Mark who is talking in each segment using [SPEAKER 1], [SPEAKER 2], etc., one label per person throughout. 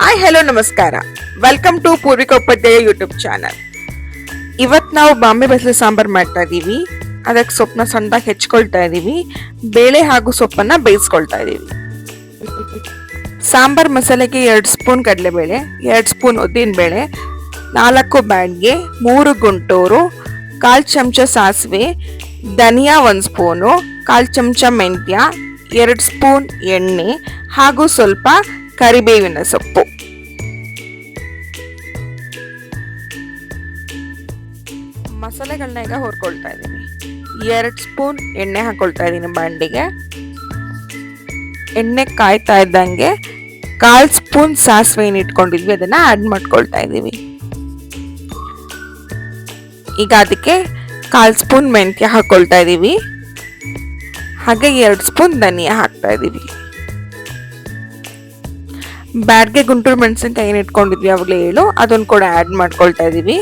[SPEAKER 1] Hi hello ನಮಸ್ಕಾರ. Welcome to Poorvika Upadhyaya YouTube channel. ಇವತ್ತು ನಾವು ಬಾಂಬೆ ಬಸಳೆ ಸಾಂಬಾರ್ ಮಾಡ್ತಾ ಇದ್ದೀವಿ. ಅದಕ್ಕೆ ಸೊಪ್ಪನ್ನ ಸಣ್ಣದಾಗಿ ಹೆಚ್ಕೊಳ್ತಾ ಇದ್ದೀವಿ. ಬೇಳೆ ಹಾಗೂ ಸೊಪ್ಪನ್ನ ಬೇಯಿಸ್ಕೊಳ್ತಾ ಇದ್ದೀವಿ. ಸಾಂಬಾರ್ ಮಸಾಲೆಗೆ 2 ಸ್ಪೂನ್ ಕಡಲೆಬೇಳೆ, 2 ಸ್ಪೂನ್ ಉದ್ದಿನಬೇಳೆ, 4 ಬ್ಯಾಡ್ಗೆ, 3 ಗುಂಟೂರು, 1/4 ಚಮಚ ಸಾಸಿವೆ, ಧನಿಯಾ 1 ಸ್ಪೂನು, 1/4 ಚಮಚ ಮೆಂತ್ಯ, 2 ಸ್ಪೂನ್ ಎಣ್ಣೆ ಹಾಗೂ ಸ್ವಲ್ಪ ಕರಿಬೇವಿನ ಸೊಪ್ಪು. ಮಸಾಲೆಗಳನ್ನ ಈಗ ಹುರ್ಕೊಳ್ತಾ ಇದ್ದೀನಿ. 2 ಸ್ಪೂನ್ ಎಣ್ಣೆ ಹಾಕೊಳ್ತಾ ಇದ್ದೀನಿ ಬಾಂಡಿಗೆ. ಎಣ್ಣೆ ಕಾಯ್ತಾ ಇದ್ದಂಗೆ 1/4 ಸ್ಪೂನ್ ಸಾಸಿವೆ ಏನು ಇಟ್ಕೊಂಡಿದ್ವಿ ಅದನ್ನ ಆಡ್ ಮಾಡ್ಕೊಳ್ತಾ ಇದ್ದೀವಿ. ಈಗ ಅದಕ್ಕೆ 1/4 ಸ್ಪೂನ್ ಮೆಂತ್ಯ ಹಾಕೊಳ್ತಾ ಇದ್ದೀವಿ. ಹಾಗೆ 2 ಸ್ಪೂನ್ ಧನಿಯಾ ಹಾಕ್ತಾ ಇದ್ದೀವಿ. ಬ್ಯಾಡ್ಗೆ ಗುಂಟೂರು ಮೆಣಸಿನ್ಕಾಯಿ ಏನು ಇಟ್ಕೊಂಡಿದ್ವಿ ಅವಾಗಲೇ ಅದನ್ನು ಕೂಡ ಆ್ಯಡ್ ಮಾಡ್ಕೊಳ್ತಾ ಇದ್ದೀವಿ.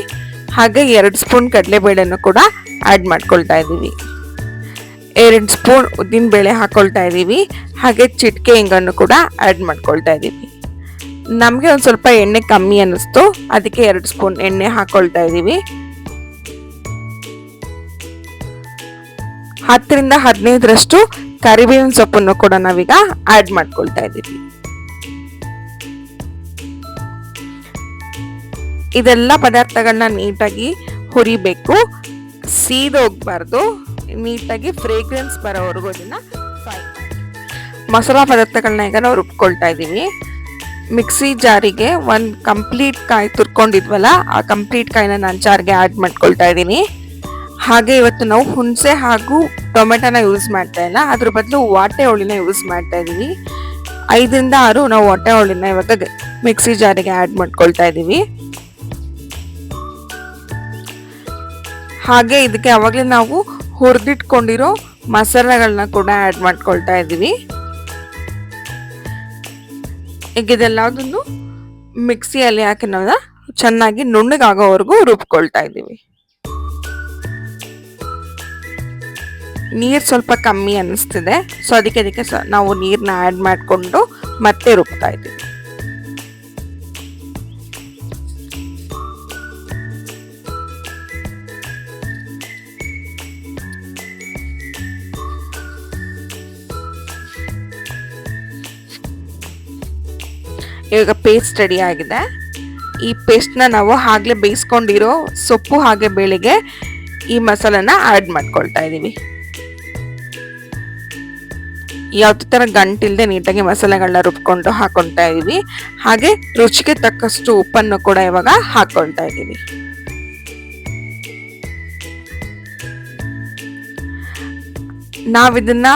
[SPEAKER 1] ಹಾಗೆ 2 ಸ್ಪೂನ್ ಕಡಲೆಬೇಳೆಯನ್ನು ಕೂಡ ಆ್ಯಡ್ ಮಾಡ್ಕೊಳ್ತಾ ಇದ್ದೀವಿ. 2 ಸ್ಪೂನ್ ಉದ್ದಿನಬೇಳೆ ಹಾಕೊಳ್ತಾ ಇದ್ದೀವಿ. ಹಾಗೆ ಚಿಟಿಕೆ ಹಿಂಗನ್ನು ಕೂಡ ಆ್ಯಡ್ ಮಾಡ್ಕೊಳ್ತಾ ಇದ್ದೀವಿ. ನಮಗೆ ಒಂದು ಸ್ವಲ್ಪ ಎಣ್ಣೆ ಕಮ್ಮಿ ಅನ್ನಿಸ್ತು, ಅದಕ್ಕೆ 2 ಸ್ಪೂನ್ ಎಣ್ಣೆ ಹಾಕೊಳ್ತಾ ಇದ್ದೀವಿ. 10ರಿಂದ 15ರಷ್ಟು ಕರಿಬೇವಿನ ಸೊಪ್ಪನ್ನು ಕೂಡ ನಾವೀಗ ಆ್ಯಡ್ ಮಾಡ್ಕೊಳ್ತಾ ಇದ್ದೀವಿ. ಇದೆಲ್ಲ ಪದಾರ್ಥಗಳನ್ನ ನೀಟಾಗಿ ಹುರಿಬೇಕು, ಸೀದೋಗ್ಬಾರ್ದು. ನೀಟಾಗಿ ಫ್ರೇಗ್ರೆನ್ಸ್ ಬರೋವರೆಗೂ ಅದನ್ನ ಫ್ರೈ ಮಾಡಿ. ಮಸಾಲಾ ಪದಾರ್ಥಗಳನ್ನ ಈಗ ನಾವು ರುಬ್ಕೊಳ್ತಾ ಇದ್ದೀವಿ. ಮಿಕ್ಸಿ ಜಾರಿಗೆ 1 ಕಂಪ್ಲೀಟ್ ಕಾಯಿ ತುರ್ಕೊಂಡಿದ್ವಲ್ಲ, ಆ ಕಂಪ್ಲೀಟ್ ಕಾಯಿನ ನಾನು ಜಾರ್ಗೆ ಆ್ಯಡ್ ಮಾಡ್ಕೊಳ್ತಾ ಇದ್ದೀನಿ. ಹಾಗೆ ಇವತ್ತು ನಾವು ಹುಣಸೆ ಹಾಗೂ ಟೊಮೆಟೊನ ಯೂಸ್ ಮಾಡ್ತಾ ಇಲ್ಲ, ಅದ್ರ ಬದಲು ವಾಟೆ ಹುಳಿನ ಯೂಸ್ ಮಾಡ್ತಾ ಇದ್ದೀವಿ. 5ರಿಂದ 6 ನಾವು ವಾಟೆ ಹುಳಿನ ಇವಾಗ ಮಿಕ್ಸಿ ಜಾರಿಗೆ ಆ್ಯಡ್ ಮಾಡ್ಕೊಳ್ತಾ ಇದ್ದೀವಿ. ಹಾಗೆ ಇದಕ್ಕೆ ಅವಾಗಲೇ ನಾವು ಹುರಿದಿಟ್ಕೊಂಡಿರೋ ಮಸಾಲೆಗಳನ್ನ ಕೂಡ ಆ್ಯಡ್ ಮಾಡ್ಕೊಳ್ತಾ ಇದ್ದೀವಿ. ಈಗ ಇದೆಲ್ಲದನ್ನು ಮಿಕ್ಸಿಯಲ್ಲಿ ಹಾಕಿ ನಾವು ಚೆನ್ನಾಗಿ ನುಣ್ಣಗಾಗೋವರೆಗೂ ರುಬ್ಕೊಳ್ತಾ ಇದ್ದೀವಿ. ನೀರು ಸ್ವಲ್ಪ ಕಮ್ಮಿ ಅನ್ನಿಸ್ತಿದೆ, ಸೊ ಅದಕ್ಕೆ ನಾವು ನೀರನ್ನ ಆ್ಯಡ್ ಮಾಡಿಕೊಂಡು ಮತ್ತೆ ರುಬ್ತಾ ಇದ್ದೀವಿ. ಇವಾಗ ಪೇಸ್ಟ್ ರೆಡಿ ಆಗಿದೆ. ಈ ಪೇಸ್ಟ್ನ ನಾವು ಆಗಲೇ ಬೇಯಿಸ್ಕೊಂಡಿರೋ ಸೊಪ್ಪು ಹಾಗೆ ಬೇಳೆಗೆ ಈ ಮಸಾಲನ ಆ್ಯಡ್ ಮಾಡ್ಕೊಳ್ತಾ ಇದ್ದೀವಿ. ಯಾವುದೇ ಥರ ಗಂಟಿಲ್ಲದೆ ನೀಟಾಗಿ ಮಸಾಲೆಗಳನ್ನ ರುಬ್ಕೊಂಡು ಹಾಕೊಳ್ತಾ ಇದ್ದೀವಿ. ಹಾಗೆ ರುಚಿಗೆ ತಕ್ಕಷ್ಟು ಉಪ್ಪನ್ನು ಕೂಡ ಇವಾಗ ಹಾಕೊಳ್ತಾ ಇದ್ದೀವಿ. ನಾವಿದನ್ನ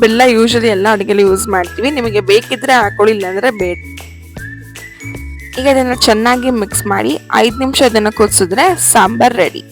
[SPEAKER 1] ಬೆಲ್ಲ ಯೂಶಲಿ ಎಲ್ಲ ಅಡುಗೆಲಿ ಯೂಸ್ ಮಾಡ್ತೀವಿ. ನಿಮಗೆ ಬೇಕಿದ್ರೆ ಹಾಕೊಳ್ಳಿ, ಇಲ್ಲಾಂದ್ರೆ ಬೇಡ. ಈಗ ಇದನ್ನು ಚೆನ್ನಾಗಿ ಮಿಕ್ಸ್ ಮಾಡಿ 5 ನಿಮಿಷ ಇದನ್ನು ಕುದಿಸಿದ್ರೆ ಸಾಂಬಾರ್ ರೆಡಿ.